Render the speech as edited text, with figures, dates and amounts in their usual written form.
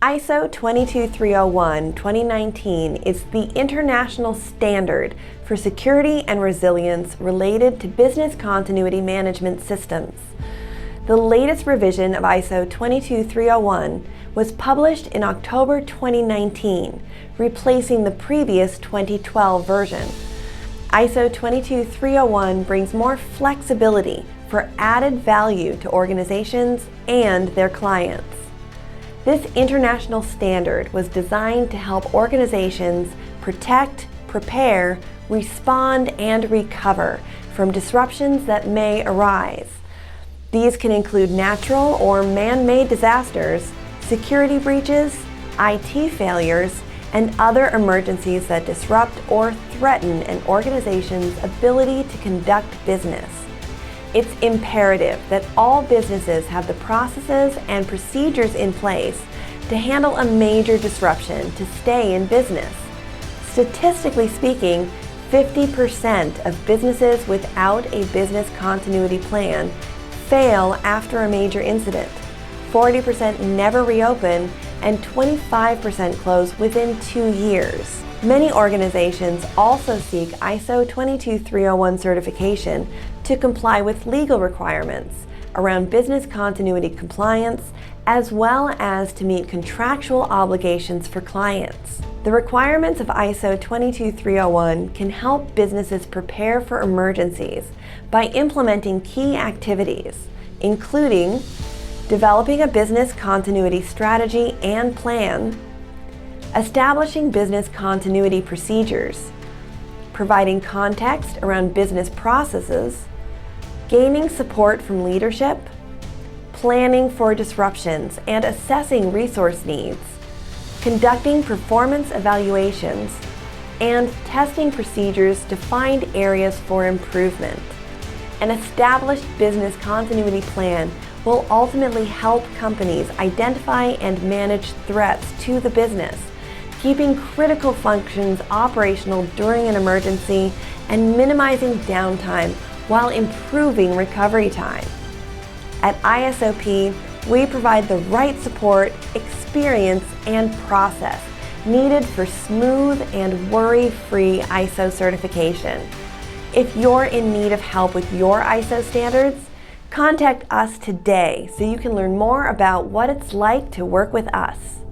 ISO 22301-2019 is the international standard for security and resilience related to business continuity management systems. The latest revision of ISO 22301 was published in October 2019, replacing the previous 2012 version. ISO 22301 brings more flexibility for added value to organizations and their clients. This international standard was designed to help organizations protect, prepare, respond, and recover from disruptions that may arise. These can include natural or man-made disasters, security breaches, IT failures, and other emergencies that disrupt or threaten an organization's ability to conduct business. It's imperative that all businesses have the processes and procedures in place to handle a major disruption to stay in business. Statistically speaking, 50% of businesses without a business continuity plan fail after a major incident, 40% never reopen, and 25% close within 2 years. Many organizations also seek ISO 22301 certification to comply with legal requirements around business continuity compliance, as well as to meet contractual obligations for clients. The requirements of ISO 22301 can help businesses prepare for emergencies by implementing key activities, including developing a business continuity strategy and plan, establishing business continuity procedures, providing context around business processes, gaining support from leadership, planning for disruptions and assessing resource needs, conducting performance evaluations, and testing procedures to find areas for improvement. An established business continuity plan will ultimately help companies identify and manage threats to the business, keeping critical functions operational during an emergency and minimizing downtime while improving recovery time. At ISOP, we provide the right support, experience, and process needed for smooth and worry-free ISO certification. If you're in need of help with your ISO standards, contact us today so you can learn more about what it's like to work with us.